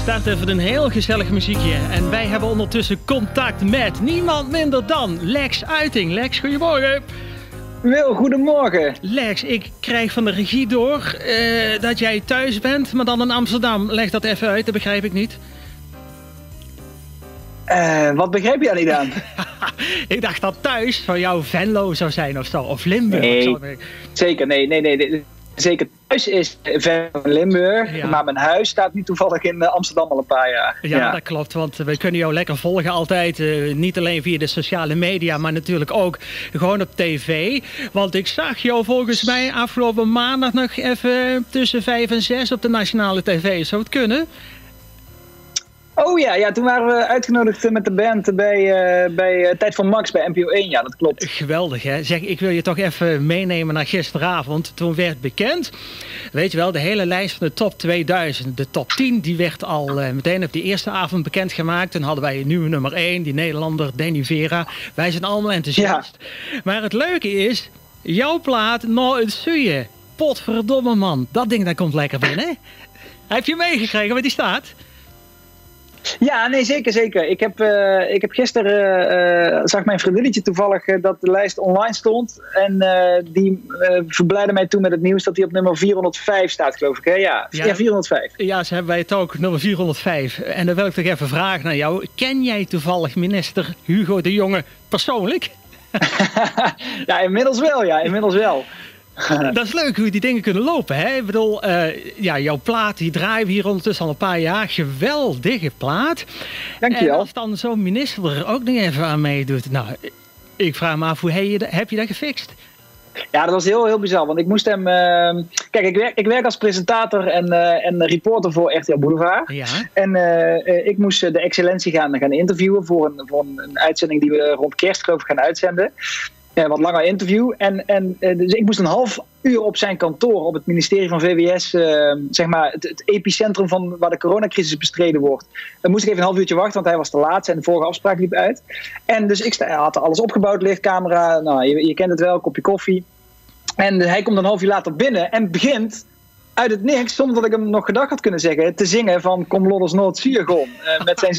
start even een heel gezellig muziekje. En wij hebben ondertussen contact met niemand minder dan Lex Uiting. Lex, goedemorgen. Wil, goedemorgen. Lex, ik krijg van de regie door dat jij thuis bent, maar dan in Amsterdam. Leg dat even uit, dat begrijp ik niet. Wat begrijp je daar niet aan? Ik dacht dat thuis van jou Venlo zou zijn of zo, of Limburg. Nee, zeker, nee. Zeker thuis is Venlo Limburg, ja. Maar mijn huis staat nu toevallig in Amsterdam al een paar jaar. Ja, dat klopt, want we kunnen jou lekker volgen altijd. Niet alleen via de sociale media, maar natuurlijk ook gewoon op tv. Want ik zag jou volgens mij afgelopen maandag nog even tussen 5 en 6 op de nationale tv. Zou het kunnen? Oh ja, toen waren we uitgenodigd met de band bij Tijd van Max bij NPO 1. Ja, dat klopt. Geweldig, hè? Zeg, ik wil je toch even meenemen naar gisteravond. Toen werd bekend, weet je wel, de hele lijst van de top 2000. De top 10, die werd al meteen op die eerste avond bekendgemaakt. Toen hadden wij een nieuwe nummer 1, die Nederlander Danny Vera. Wij zijn allemaal enthousiast. Ja. Maar het leuke is, jouw plaat, Nou het Suie. Potverdomme man, dat ding dat komt lekker binnen. Heb je meegekregen waar die staat? Ja, nee, zeker. Ik heb gisteren, zag mijn vriendinnetje toevallig dat de lijst online stond. En die verblijde mij toen met het nieuws dat hij op nummer 405 staat, geloof ik. Hè? Ja, 405. Ja, ze hebben wij het ook, nummer 405. En dan wil ik toch even vragen naar jou. Ken jij toevallig minister Hugo de Jonge persoonlijk? Ja, inmiddels wel. Dat is leuk hoe die dingen kunnen lopen, hè? Ik bedoel, jouw plaat, die draaien we hier ondertussen al een paar jaar. Geweldige plaat. Dankjewel. En als dan zo'n minister er ook nog even aan meedoet. Nou, ik vraag me af, hoe heb je dat gefixt? Ja, dat was heel bizar, want ik moest hem... Kijk, ik werk als presentator en reporter voor RTL Boulevard. Ja. En ik moest de excellentie gaan interviewen voor een uitzending die we rond kerst geloof ik gaan uitzenden. Wat langer interview. Dus ik moest een half uur op zijn kantoor op het ministerie van VWS, zeg maar het epicentrum van waar de coronacrisis bestreden wordt. Dan moest ik even een half uurtje wachten, want hij was te laat en de vorige afspraak liep uit. En dus ik had alles opgebouwd, lichtcamera, nou, je kent het wel, kopje koffie. En hij komt een half uur later binnen en begint uit het niks, zonder dat ik hem nog gedag had kunnen zeggen, te zingen van Kom Lodders Noord Siergon,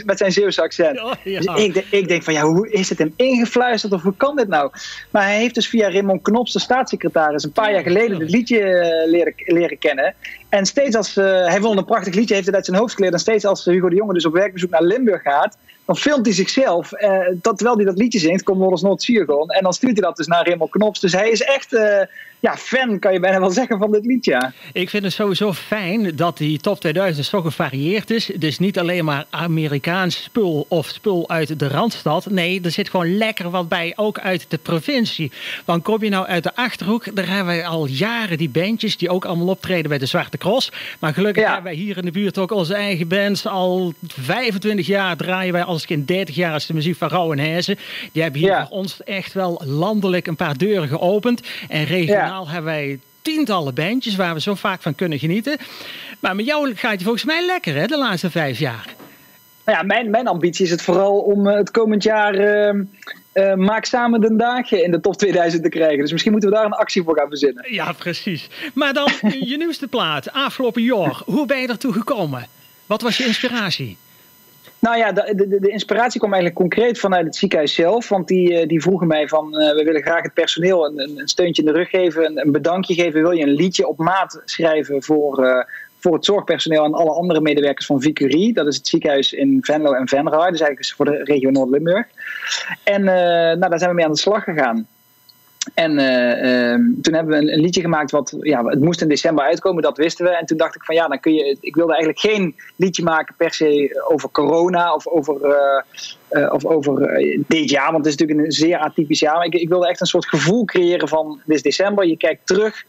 met zijn Zeeuwse accent. Oh, ja. Dus ik denk van, hoe is het hem ingefluisterd of hoe kan dit nou? Maar hij heeft dus via Raymond Knops, de staatssecretaris, een paar jaar geleden dit liedje leren kennen. En steeds als, hij vond een prachtig liedje, heeft het uit zijn hoofd geleerd. En steeds als Hugo de Jonge dus op werkbezoek naar Limburg gaat, dan filmt hij zichzelf, terwijl hij dat liedje zingt, Kom Lodders Noord Siergon. En dan stuurt hij dat dus naar Raymond Knops. Dus hij is echt fan, kan je bijna wel zeggen, van dit liedje. Ik vind het sowieso fijn dat die top 2000 zo gevarieerd is. Dus niet alleen maar Amerikaans spul of spul uit de Randstad. Nee, er zit gewoon lekker wat bij, ook uit de provincie. Want kom je nou uit de Achterhoek, daar hebben wij al jaren die bandjes die ook allemaal optreden bij de Zwarte Cross. Maar gelukkig hebben wij hier in de buurt ook onze eigen bands. Al 25 jaar draaien wij, als ik in 30 jaar is de muziek van Rauw en Hezen. Die hebben hier voor ons echt wel landelijk een paar deuren geopend. En regionaal hebben wij tientallen bandjes waar we zo vaak van kunnen genieten. Maar met jou gaat het volgens mij lekker, hè, de laatste 5 jaar. Nou ja, mijn ambitie is het vooral om het komend jaar Maak Samen den Daagje in de top 2000 te krijgen. Dus misschien moeten we daar een actie voor gaan verzinnen. Ja, precies. Maar dan je nieuwste plaat, afgelopen jaar. Hoe ben je daartoe gekomen? Wat was je inspiratie? Nou ja, de inspiratie kwam eigenlijk concreet vanuit het ziekenhuis zelf. Want die vroegen mij van, we willen graag het personeel een steuntje in de rug geven, een bedankje geven. Wil je een liedje op maat schrijven voor het zorgpersoneel en alle andere medewerkers van Vicurie. Dat is het ziekenhuis in Venlo en Venray. Dus eigenlijk voor de regio Noord-Limburg. En daar zijn we mee aan de slag gegaan. En toen hebben we een liedje gemaakt het moest in december uitkomen, dat wisten we. En toen dacht ik van ik wilde eigenlijk geen liedje maken per se over corona of over dit jaar. Want het is natuurlijk een zeer atypisch jaar. Maar ik wilde echt een soort gevoel creëren van, dit is december, je kijkt terug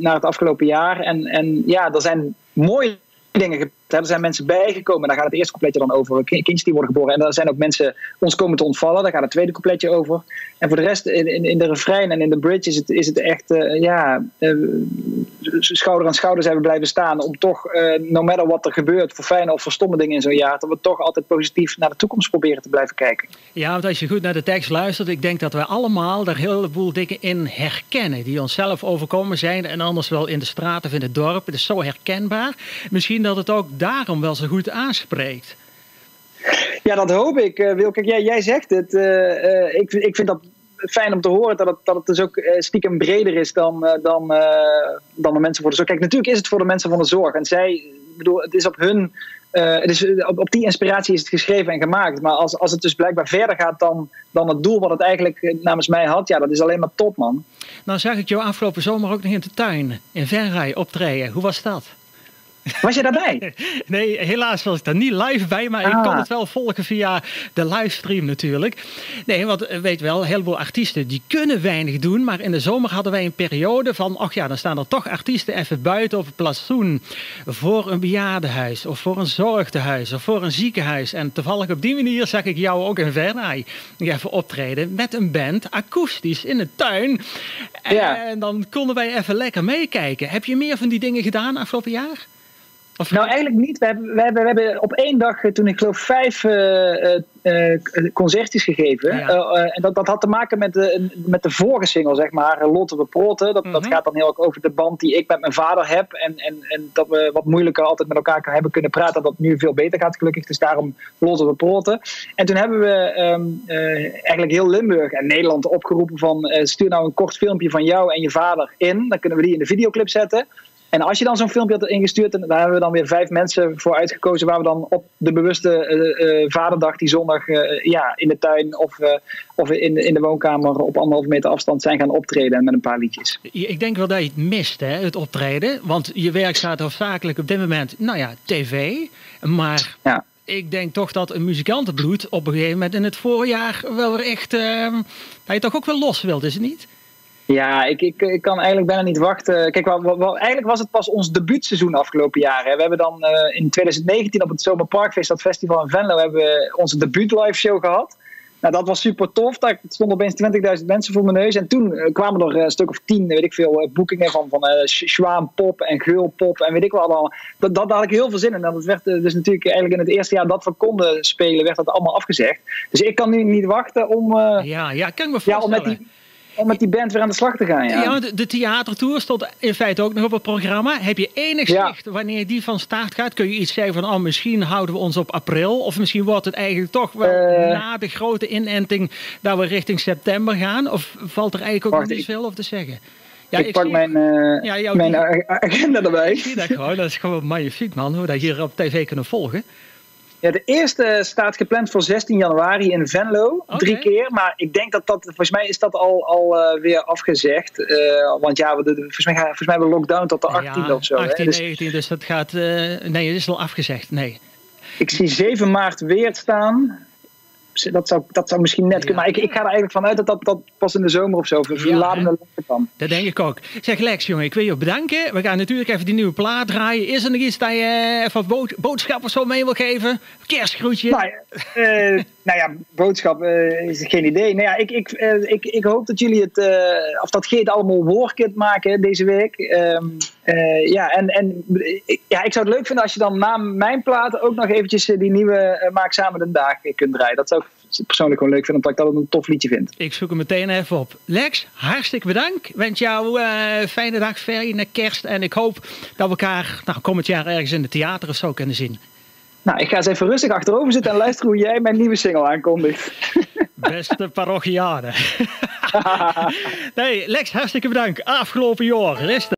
naar het afgelopen jaar. En er zijn mooie dingen gebeurd. Er zijn mensen bijgekomen. Daar gaat het eerste coupletje dan over. Kindjes die worden geboren. En daar zijn ook mensen ons komen te ontvallen. Daar gaat het tweede coupletje over. En voor de rest, in de refrein en in de bridge is het echt schouder aan schouder zijn we blijven staan. Om toch, no matter wat er gebeurt, voor fijne of voor stomme dingen in zo'n jaar, dat we toch altijd positief naar de toekomst proberen te blijven kijken. Ja, want als je goed naar de tekst luistert, ik denk dat we allemaal er een heleboel dingen in herkennen. Die onszelf overkomen zijn en anders wel in de straat of in het dorp. Het is zo herkenbaar. Misschien dat het ook daarom wel zo goed aanspreekt. Ja, dat hoop ik, Wil. Kijk, jij zegt het. Ik vind dat fijn om te horen dat het dus ook stiekem breder is dan de mensen voor de zorg. Kijk, natuurlijk is het voor de mensen van de zorg. En het is op hun... op die inspiratie is het geschreven en gemaakt. Maar als het dus blijkbaar verder gaat dan het doel wat het eigenlijk namens mij had, ja, dat is alleen maar top, man. Nou zag ik jou afgelopen zomer ook nog in de tuin in Venray optreden. Hoe was dat? Was je daarbij? Nee, helaas was ik daar niet live bij, maar ik kon het wel volgen via de livestream natuurlijk. Nee, want weet wel, een heleboel artiesten die kunnen weinig doen, maar in de zomer hadden wij een periode van, ach ja, dan staan er toch artiesten even buiten op het plantsoen voor een bejaardenhuis of voor een zorgtehuis of voor een ziekenhuis. En toevallig op die manier zag ik jou ook in Venray even optreden met een band, akoestisch in de tuin. En dan konden wij even lekker meekijken. Heb je meer van die dingen gedaan afgelopen jaar? Nou, eigenlijk niet. We hebben op één dag, toen ik geloof 5 concertjes gegeven. Ja. En dat had te maken met de vorige single, zeg maar, Lotte we Proten. Dat gaat dan heel erg over de band die ik met mijn vader heb. En dat we wat moeilijker altijd met elkaar hebben kunnen praten. Dat nu veel beter gaat, gelukkig. Dus daarom Lotte we Proten. En toen hebben we eigenlijk heel Limburg en Nederland opgeroepen van stuur nou een kort filmpje van jou en je vader in. Dan kunnen we die in de videoclip zetten. En als je dan zo'n filmpje had ingestuurd, daar hebben we dan weer 5 mensen voor uitgekozen, waar we dan op de bewuste vaderdag die zondag in de tuin of in de woonkamer op 1,5 meter afstand zijn gaan optreden met een paar liedjes. Ik denk wel dat je het mist, hè, het optreden. Want je werk staat hoofdzakelijk op dit moment, tv. Maar ik denk toch dat een muzikantenbloed op een gegeven moment in het voorjaar wel weer echt, dat je toch ook wel los wilt, is het niet? Ja, ik kan eigenlijk bijna niet wachten. Kijk, eigenlijk was het pas ons debuutseizoen afgelopen jaar. Hè. We hebben dan in 2019 op het Zomerparkfeest, dat festival in Venlo, hebben we onze debuut live show gehad. Nou, dat was super tof. Daar stonden opeens 20.000 mensen voor mijn neus. En toen kwamen er een stuk of 10, weet ik veel, boekingen van Schwaanpop en Geulpop en weet ik wat allemaal. Daar had ik heel veel zin in. En dat werd dus natuurlijk eigenlijk in het eerste jaar dat we konden spelen, werd dat allemaal afgezegd. Dus ik kan nu niet wachten om... kan ik me voorstellen. Om met die band weer aan de slag te gaan, ja. Ja, de theatertour stond in feite ook nog op het programma. Heb je enig zicht wanneer die van start gaat? Kun je iets zeggen van, misschien houden we ons op april? Of misschien wordt het eigenlijk toch wel na de grote inenting dat we richting september gaan? Of valt er eigenlijk ook nog niet veel over te zeggen? Ja, ik pak mijn agenda erbij. Ik zie dat gewoon. Dat is gewoon magnifiek, man. Hoe we dat hier op tv kunnen volgen. Ja, de eerste staat gepland voor 16 januari in Venlo. 3 keer. Maar ik denk dat volgens mij is dat al weer afgezegd. Want volgens mij hebben we lockdown tot de 18e of zo. 18, 19, dus dat gaat... nee, het is al afgezegd. Nee. Ik zie 7 maart weer staan. Dat zou misschien net kunnen. Maar ik ga er eigenlijk vanuit dat pas in de zomer of zo. Kan. Dat denk ik ook. Zeg Lex, jongen, ik wil je bedanken. We gaan natuurlijk even die nieuwe plaat draaien. Is er nog iets dat je even boodschap of zo mee wil geven? Kerstgroetje? Boodschap is geen idee. Nou ja, ik hoop dat jullie het... of dat Geet allemaal woordkit maken deze week. Ik zou het leuk vinden als je dan na mijn platen ook nog eventjes die nieuwe Maak Samen den Dag kunt draaien. Dat zou ik persoonlijk gewoon leuk vinden, omdat ik dat een tof liedje vind. Ik zoek hem meteen even op. Lex, hartstikke bedankt. Ik wens jou fijne dag, fijne kerst. En ik hoop dat we elkaar komend jaar ergens in de theater of zo kunnen zien. Nou, ik ga eens even rustig achterover zitten en luisteren hoe jij mijn nieuwe single aankondigt. Beste parochianen. Nee, Lex, hartstikke bedankt. Afgelopen jaar. Rustig.